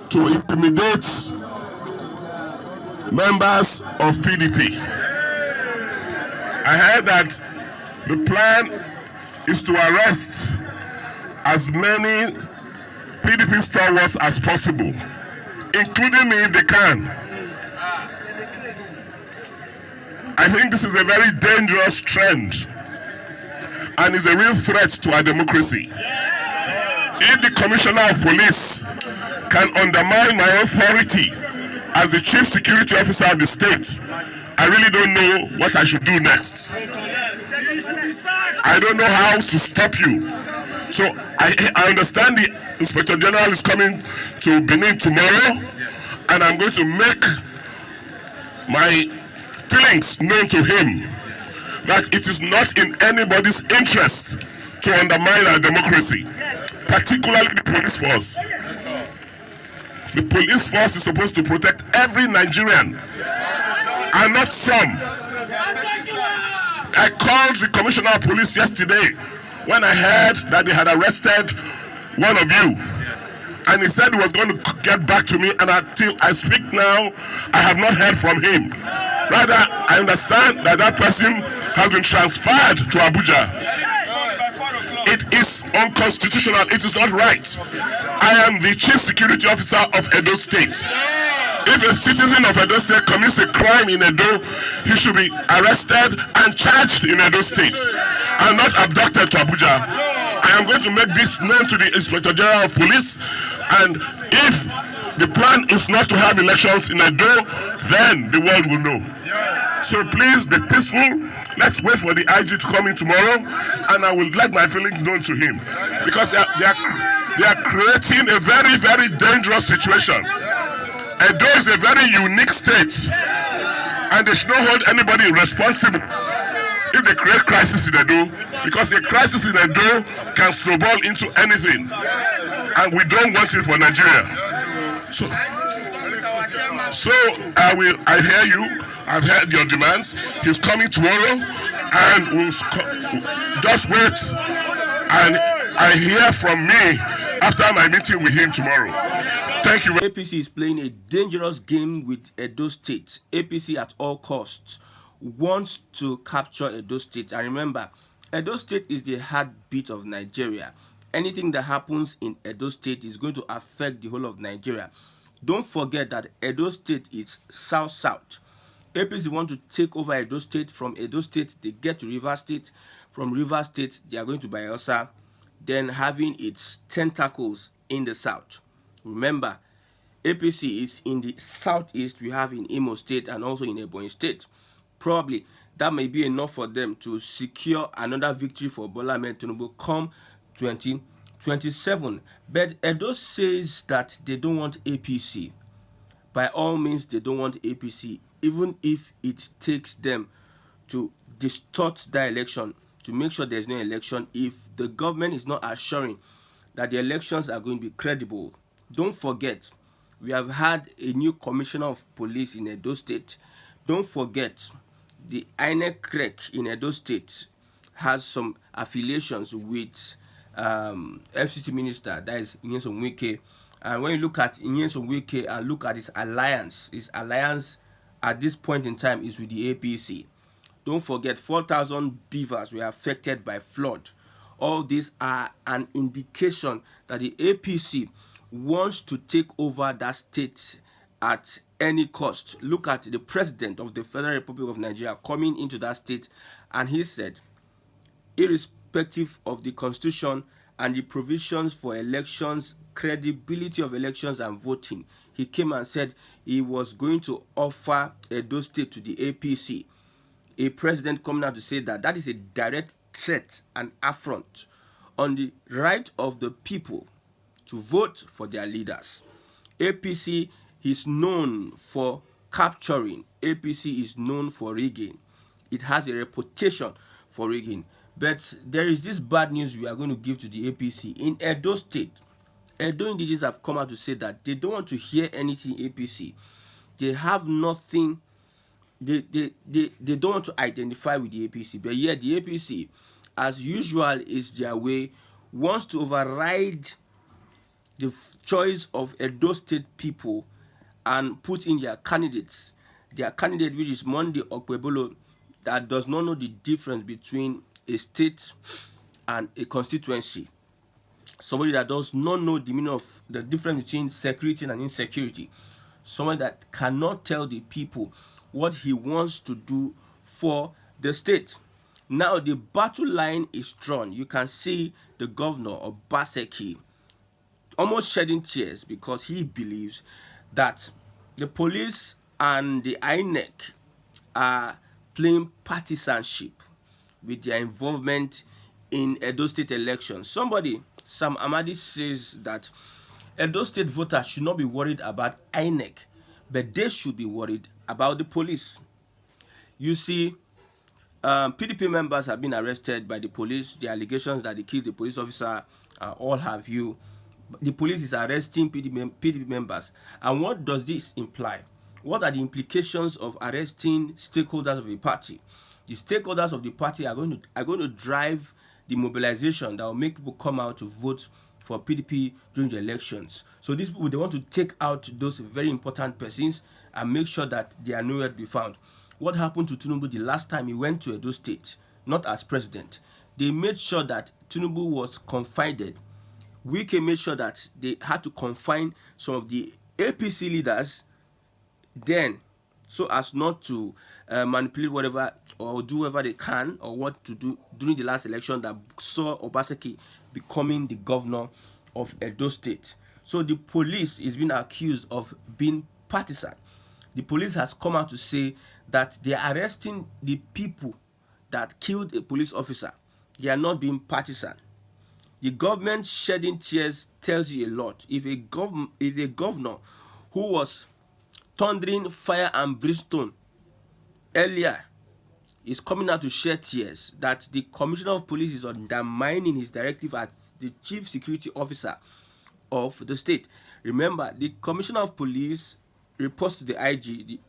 to intimidate members of PDP. I heard that the plan is to arrest as many PDP stalwarts as possible, including me if they can. I think this is a very dangerous trend and is a real threat to our democracy. If the Commissioner of Police can undermine my authority as the Chief Security Officer of the state, I really don't know what I should do next. I don't know how to stop you. So I understand the Inspector General is coming to Benin tomorrow, and I'm going to make my feelings known to him that it is not in anybody's interest to undermine our democracy, particularly the police force. The police force is supposed to protect every Nigerian and not some. I called the Commissioner of Police yesterday when I heard that they had arrested one of you, and he said he was going to get back to me, and until I speak now, I have not heard from him. Rather, I understand that that person has been transferred to Abuja. It is unconstitutional. It is not right. I am the Chief Security Officer of Edo State. If a citizen of Edo State commits a crime in Edo, he should be arrested and charged in Edo State and not abducted to Abuja. I am going to make this known to the Inspector General of Police, and if the plan is not to have elections in Edo, then the world will know. So please be peaceful. Let's wait for the IG to come in tomorrow, and I will let my feelings known to him, because they are creating a very, very dangerous situation. Edo is a very unique state, and they should not hold anybody responsible if they create crisis in Edo, because a crisis in Edo can snowball into anything, and we don't want it for Nigeria. So I hear you. I've heard your demands. He's coming tomorrow, and we'll just wait. And I hear from me after my meeting with him tomorrow. Thank you. APC is playing a dangerous game with Edo State. APC at all costs wants to capture Edo State. And remember, Edo State is the heartbeat of Nigeria. Anything that happens in Edo State is going to affect the whole of Nigeria. Don't forget that Edo State is south-south. APC want to take over Edo State. From Edo State, they get to Rivers State. From Rivers State, they are going to Bayelsa, then having its tentacles in the south. Remember, APC is in the southeast. We have in Imo State and also in Ebonyi State. Probably that may be enough for them to secure another victory for Bola Ahmed Tinubu come 2027. But Edo says that they don't want APC. By all means, they don't want APC, even if it takes them to distort the election, to make sure there's no election, if the government is not assuring that the elections are going to be credible. Don't forget, we have had a new commissioner of police in Edo State. Don't forget, the INEC in Edo State has some affiliations with FCT minister, that is Nyesom Wike. And when you look at Nyesom Wike and look at his alliance at this point in time is with the APC. Don't forget, 4,000 beavers were affected by flood. All these are an indication that the APC wants to take over that state at any cost. Look at the president of the Federal Republic of Nigeria coming into that state, and he said, irrespective of the constitution and the provisions for elections, credibility of elections and voting, he came and said he was going to offer Edo State to the APC. A president coming out to say that is a direct threat and affront on the right of the people to vote for their leaders. APC is known for capturing. APC is known for rigging. It has a reputation for rigging. But there is this bad news we are going to give to the APC. In Edo State, Edo indigenes have come out to say that they don't want to hear anything APC. They have nothing. They don't want to identify with the APC. But yet the APC, as usual is their way, wants to override the choice of Edo State people and put in their candidates. Their candidate, which is Monday Okpebolo, that does not know the difference between a state and a constituency. Somebody that does not know the meaning of the difference between security and insecurity. Someone that cannot tell the people what he wants to do for the state. Now the battle line is drawn. You can see the governor of Baseki almost shedding tears because he believes that the police and the INEC are playing partisanship with their involvement in Edo State elections. Somebody, Sam Amadi, says that Edo State voters should not be worried about INEC, but they should be worried about the police. You see, PDP members have been arrested by the police. The allegations that they killed the police officer, all have you. The police is arresting PDP members. And what does this imply? What are the implications of arresting stakeholders of the party? The stakeholders of the party are going to drive the mobilization that will make people come out to vote for PDP during the elections. So these people, they want to take out those very important persons and make sure that they are nowhere to be found. What happened to Tinubu the last time he went to Edo State, not as president? They made sure that Tinubu was confined. Wike made sure that they had to confine some of the APC leaders then, so as not to manipulate whatever or do whatever they can or what to do during the last election that saw Obaseki becoming the governor of Edo State. So the police is being accused of being partisan. The police has come out to say that they are arresting the people that killed a police officer. They are not being partisan. The government shedding tears tells you a lot. If a governor who was thundering fire and brimstone earlier is coming out to shed tears, that the commissioner of police is undermining his directive as the chief security officer of the state. Remember, the commissioner of police reports to the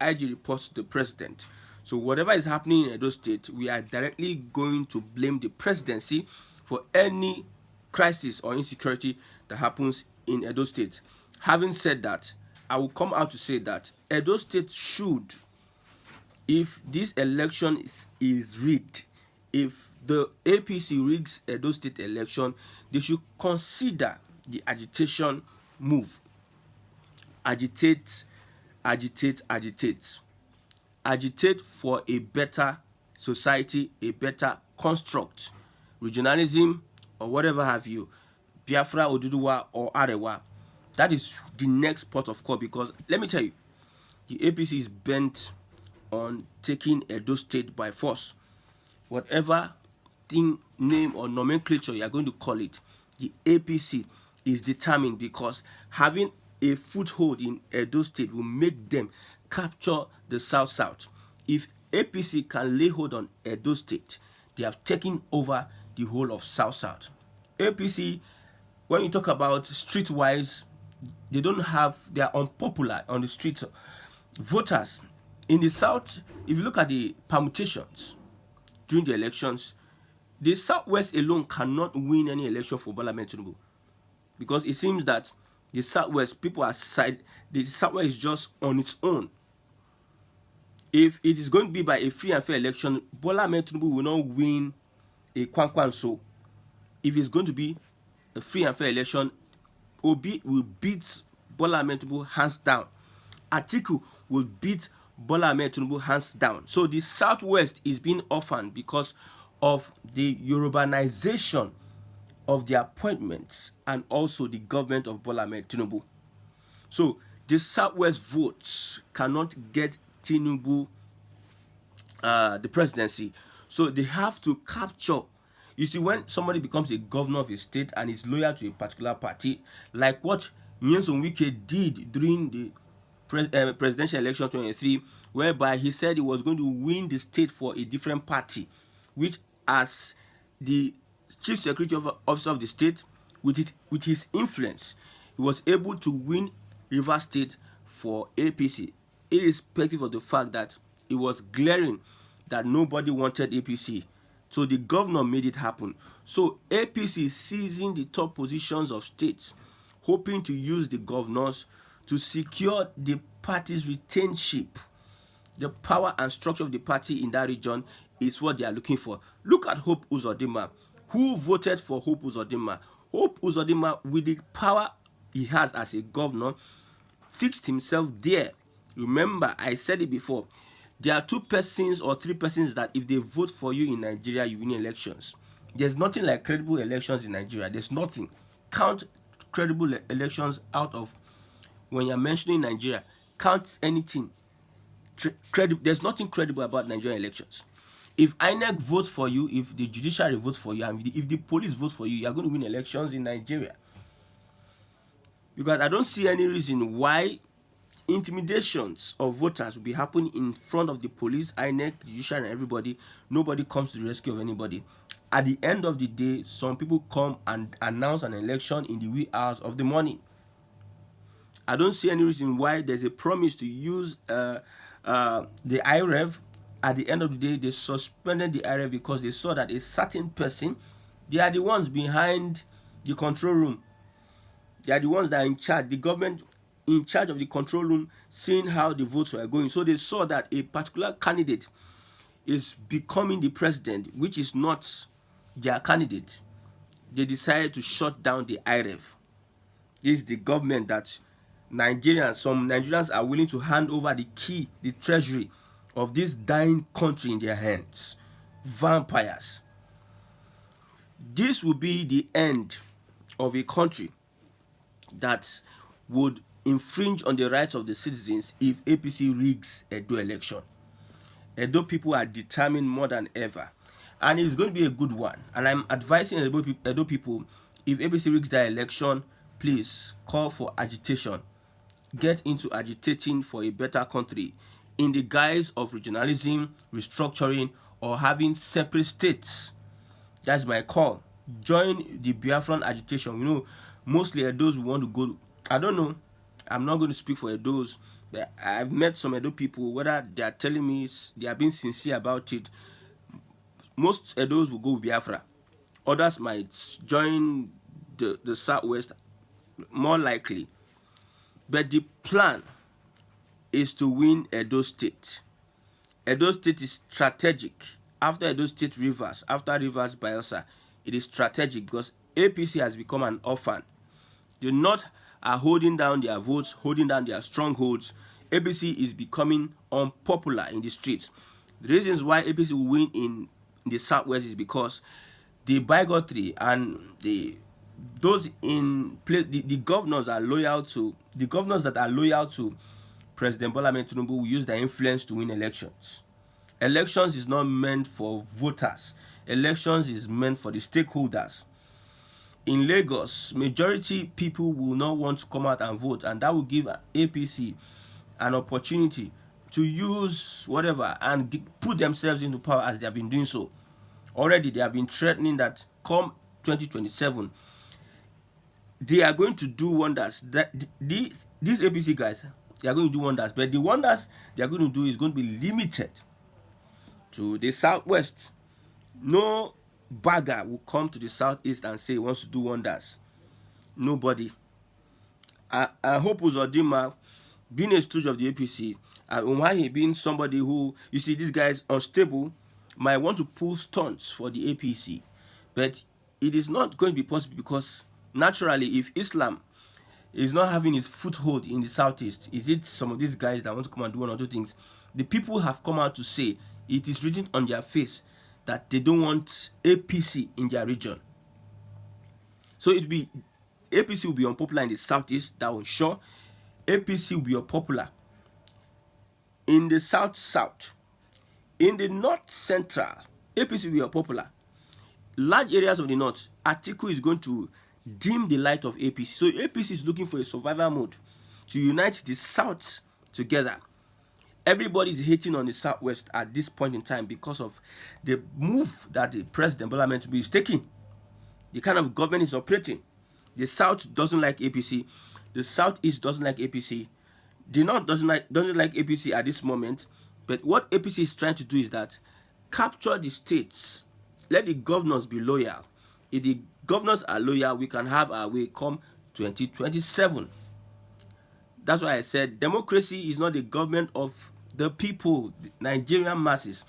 IG reports to the president. So whatever is happening in Edo State, we are directly going to blame the presidency for any crisis or insecurity that happens in Edo State. Having said that, I will come out to say that Edo State should, if this election is rigged, if the APC rigs Edo State election, they should consider the agitation move. Agitate for a better society, a better construct, regionalism or whatever have you, Biafra, Oduduwa or Arewa. That is the next port of call, because let me tell you, the APC is bent on taking Edo State by force. Whatever thing, name or nomenclature you are going to call it, the APC is determined, because having a foothold in Edo State will make them capture the South. If APC can lay hold on Edo State, they have taken over the whole of South. APC, when you talk about streetwise, they are unpopular on the streets. Voters in the South, if you look at the permutations during the elections, the Southwest alone cannot win any election for Bola Ahmed Tinubu, because it seems that the Southwest people are the Southwest is just on its own. If it is going to be by a free and fair election, Bola Ahmed Tinubu will not win a Kwankwan. So if it's going to be a free and fair election, Obi will beat Bola Ahmed Tinubu hands down. Atiku will beat Bola Ahmed Tinubu hands down. So the Southwest is being orphaned because of the Yorubanization of the appointments and also the government of Bola Ahmed Tinubu. So the Southwest votes cannot get Tinubu the presidency. So they have to capture. You see, when somebody becomes a governor of a state and is loyal to a particular party, like what Nyesom Wike did during the presidential election 2023, whereby he said he was going to win the state for a different party, which as the chief security officer of the state, with his influence, he was able to win Rivers State for APC, irrespective of the fact that it was glaring that nobody wanted APC. So the governor made it happen. So APC is seizing the top positions of states hoping to use the governors to secure the party's retainship. The power and structure of the party in that region is what they are looking for. Look at Hope Uzodinma. Who voted for Hope Uzodinma? Hope Uzodinma, with the power he has as a governor, fixed himself there. Remember, I said it before. There are 2 persons or 3 persons that if they vote for you in Nigeria, you win elections. There's nothing like credible elections in Nigeria. There's nothing. Count credible elections out of when you're mentioning Nigeria. Count anything. There's nothing credible about Nigerian elections. If INEC votes for you, if the judiciary votes for you, and if the police votes for you, you're going to win elections in Nigeria. Because I don't see any reason why intimidations of voters will be happening in front of the police, INEC, the judiciary, and everybody. Nobody comes to the rescue of anybody. At the end of the day, some people come and announce an election in the wee hours of the morning. I don't see any reason why there's a promise to use the IREV. At the end of the day, they suspended the IREV because they saw that a certain person, they are the ones behind the control room. They are the ones that are in charge. The government in charge of the control room, seeing how the votes were going. So they saw that a particular candidate is becoming the president, which is not their candidate. They decided to shut down the IREV. This is the government that some Nigerians are willing to hand over the key, the treasury of this dying country in their hands. Vampires. This will be the end of a country that would infringe on the rights of the citizens if APC rigs Edo election. Edo people are determined more than ever, and it's going to be a good one. And I'm advising Edo people, if APC rigs their election, please call for agitation. Get into agitating for a better country in the guise of regionalism, restructuring, or having separate states. That's my call. Join the Biafran agitation. You know, mostly Edos who want to go. I don't know. I'm not going to speak for Edos. But I've met some Edo people, whether they are telling me they are being sincere about it. Most Edos will go with Biafra. Others might join the Southwest, more likely. But the plan is to win Edo State. Edo State is strategic. After Edo State, Rivers. After Rivers, Bayelsa. It is strategic because APC has become an orphan. The North are holding down their votes, holding down their strongholds. APC is becoming unpopular in the streets. The reasons why APC will win in the Southwest is because the bigotry and those in place, the governors are loyal to the governors that are loyal to President Bola Ahmed Tinubu will use their influence to win elections. Elections is not meant for voters. Elections is meant for the stakeholders. In Lagos, majority people will not want to come out and vote, and that will give APC an opportunity to use whatever and put themselves into power as they have been doing so. Already they have been threatening that come 2027, they are going to do wonders. That these APC guys, they are going to do wonders, but the wonders they are going to do is going to be limited to the Southwest. No bagger will come to the Southeast and say he wants to do wonders. Nobody. I hope Uzodinma, being a stooge of the APC, and Umahi being somebody who, you see, this guy is unstable, might want to pull stunts for the APC. But it is not going to be possible because naturally, if Islam is not having its foothold in the Southeast, is it some of these guys that want to come and do one or two things? The people have come out to say it is written on their face that they don't want APC in their region. So APC will be unpopular in the Southeast, that was sure. APC will be unpopular in the South. In the North Central, APC will be unpopular. Large areas of the North, Atiku is going to dim the light of APC. So APC is looking for a survival mode to unite the South together. Everybody is hating on the Southwest at this point in time because of the move that the President Bola Ahmed Tinubu is taking. The kind of government is operating. The South doesn't like APC. The Southeast doesn't like APC. The North doesn't like APC at this moment. But what APC is trying to do is that capture the states. Let the governors be loyal. If the governors are loyal, we can have our way come 2027. That's why I said democracy is not the government of the people, the Nigerian masses.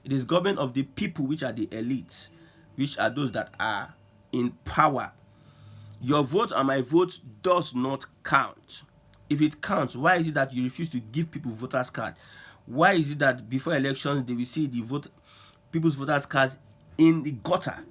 It is government of the people, which are the elites, which are those that are in power. Your vote and my vote does not count. If it counts, why is it that you refuse to give people voters card? Why is it that before elections they will see the people's voters cards in the gutter?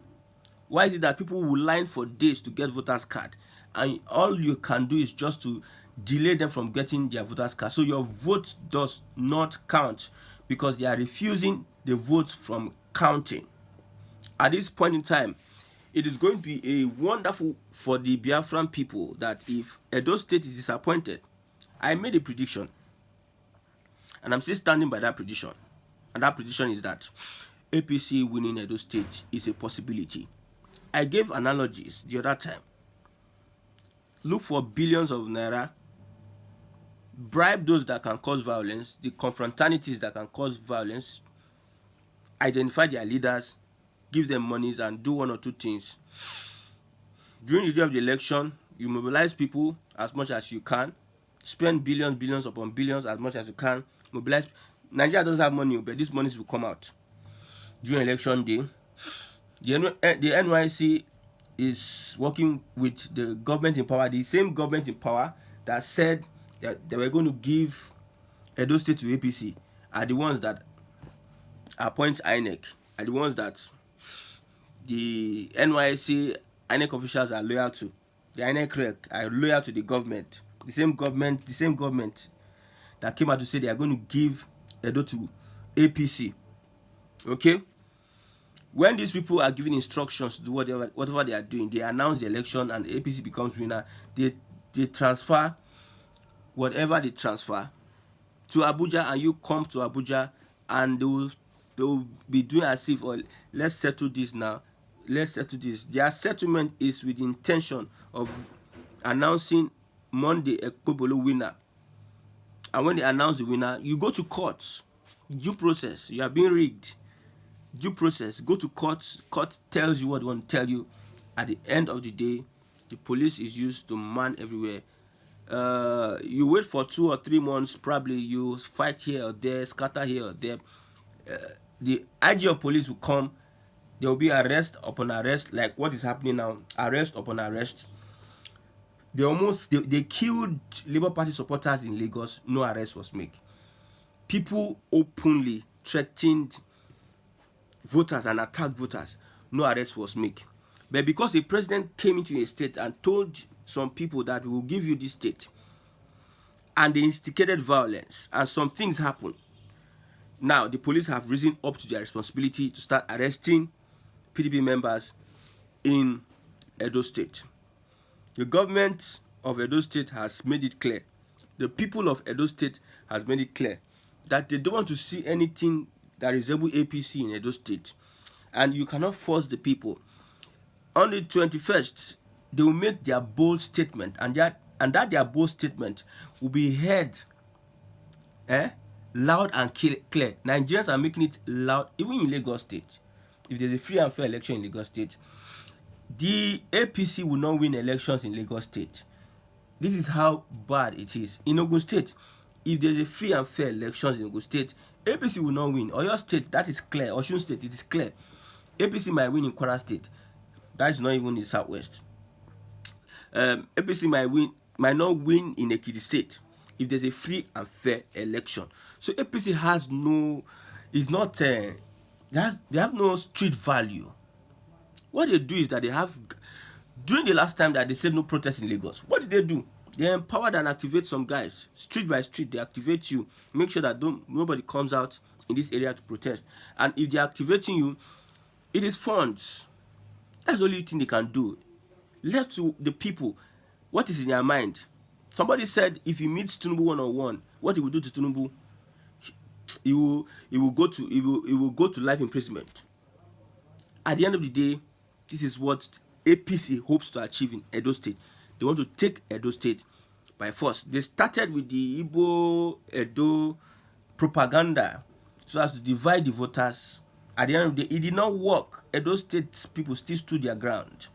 Why is it that people will line for days to get voters card, and all you can do is just to delay them from getting their voters card? So your vote does not count because they are refusing the votes from counting. At this point in time, it is going to be a wonderful for the Biafran people that if Edo State is disappointed, I made a prediction, and I'm still standing by that prediction. And that prediction is that APC winning Edo State is a possibility. I gave analogies the other time. Look for billions of naira, bribe those that can cause violence, the confraternities that can cause violence, identify their leaders, give them monies, and do one or two things. During the day of the election, you mobilize people as much as you can, spend billions upon billions as much as you can, mobilize. Nigeria doesn't have money, but these monies will come out during election day. The NYC is working with the government in power, the same government in power that said that they were going to give Edo State to APC, are the ones that appoint INEC, are the ones that the NYC INEC officials are loyal to. The INEC rec are loyal to the government. The same government that came out to say they are going to give Edo to APC. Okay? When these people are giving instructions to do whatever they are doing, they announce the election and the APC becomes winner. They transfer whatever they transfer to Abuja, and you come to Abuja and they will be doing as if, oh, let's settle this now. Let's settle this. Their settlement is with the intention of announcing Monday Ekpobolo winner. And when they announce the winner, you go to court. Due process. You are being rigged. Due process. Go to court. Court tells you what they want to tell you. At the end of the day, the police is used to man everywhere. You wait for 2 or 3 months. Probably you fight here or there, scatter here or there. The IG of police will come. There will be arrest upon arrest, like what is happening now. Arrest upon arrest. They killed Labour Party supporters in Lagos. No arrest was made. People openly threatened voters and attacked voters. No arrest was made. But because the president came into a state and told some people that we will give you this state, and they instigated violence, and some things happened. Now the police have risen up to their responsibility to start arresting PDP members in Edo State. The government of Edo State has made it clear. The people of Edo State has made it clear that they don't want to see anything that resembles APC in Edo State. And you cannot force the people. On the 21st, they will make their bold statement, and that their bold statement will be heard loud and clear. Nigerians are making it loud, even in Lagos State. If there's a free and fair election in Lagos State, the APC will not win elections in Lagos State. This is how bad it is. In Ogun State, if there's a free and fair elections in Ogun State, APC will not win. Oyo State, that is clear. Osun State, it is clear. APC might win in Kwara State. That is not even in the Southwest. APC might not win in Ekiti State if there's a free and fair election. So APC has no, is not, they have no street value. What they do is that they have, during the last time that they said no protest in Lagos, what did they do? They empowered and activate some guys, street by street. They activate you, make sure that nobody comes out in this area to protest. And if they're activating you, it is funds. That's the only thing they can do. Left to the people, what is in their mind? Somebody said if he meets Tinubu one-on-one, what he will do to Tinubu, he will go to life imprisonment. At the end of the day, this is what APC hopes to achieve in Edo State. They want to take Edo State by force. They started with the Igbo Edo propaganda so as to divide the voters. At the end of the day, it did not work. Edo State people still stood their ground.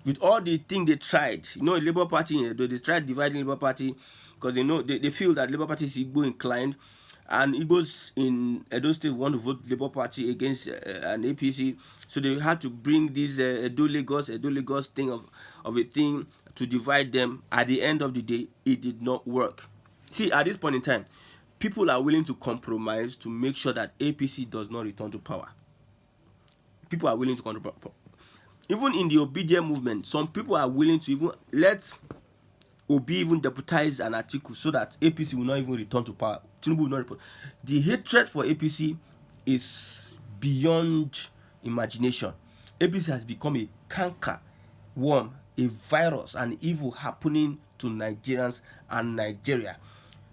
with all the thing they tried, Labour Party in Edo, they tried dividing Labour Party because they feel that Labour Party is Igbo inclined, and Igbos in Edo State want to vote Labour Party against an APC, so they had to bring this Edo Lagos thing of a thing to divide them. At the end of the day, it did not work. See, at this point in time, people are willing to compromise to make sure that APC does not return to power. People are willing to compromise. Even in the obedient movement, some people are willing to even let Obi even deputize an article so that APC will not even return to power. Tinubu will not report. The hatred for APC is beyond imagination. APC has become a canker worm, a virus, an evil happening to Nigerians and Nigeria.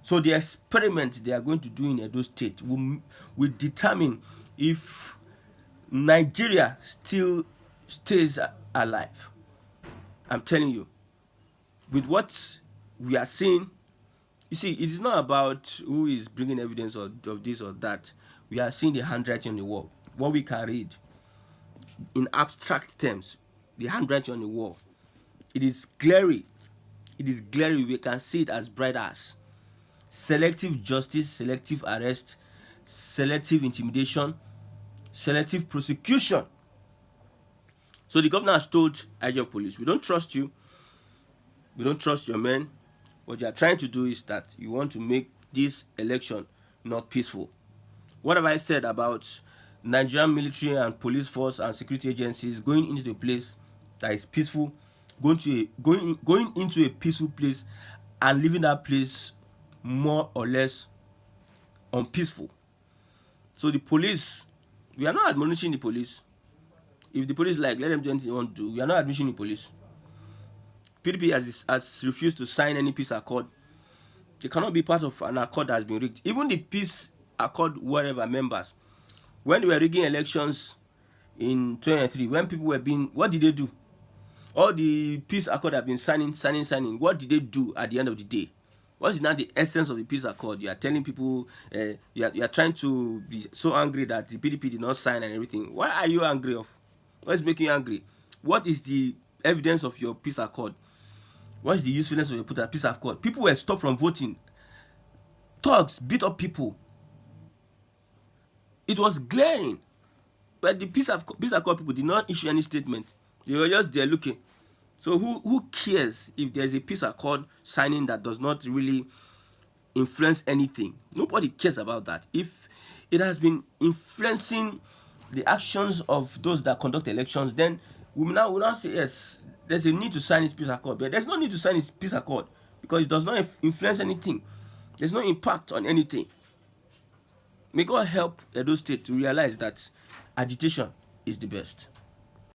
So the experiment they are going to do in Edo State will determine if Nigeria still stays alive. I'm telling you, with what we are seeing, you see, it is not about who is bringing evidence of this or that. We are seeing the handwriting on the wall. What we can read in abstract terms, the handwriting on the wall, it is glary. It is glary. We can see it as bright as selective justice, selective arrest, selective intimidation, selective prosecution. So the governor has told IG of police, we don't trust you. We don't trust your men. What you are trying to do is that you want to make this election not peaceful. What have I said about Nigerian military and police force and security agencies going into a place that is peaceful, going into a peaceful place and leaving that place more or less unpeaceful? So the police, we are not admonishing the police. If the police let them do anything they want to do, we are not admonishing the police. PDP has refused to sign any peace accord. They cannot be part of an accord that has been rigged. Even the peace accord whatever members, when they were rigging elections in 2023, when people were being, what did they do? All the peace accord have been signing. What did they do at the end of the day? What is now the essence of the peace accord? You are telling people, you are trying to be so angry that the PDP did not sign and everything. Why are you angry of? What is making you angry? What is the evidence of your peace accord? What is the usefulness of your peace accord? People were stopped from voting. Thugs beat up people. It was glaring. But the peace accord people did not issue any statement. They were just there looking. So who cares if there's a peace accord signing that does not really influence anything? Nobody cares about that. If it has been influencing the actions of those that conduct elections, then we will now say, yes, there's a need to sign this peace accord. But there's no need to sign this peace accord because it does not influence anything. There's no impact on anything. May God help Edo State to realize that agitation is the best.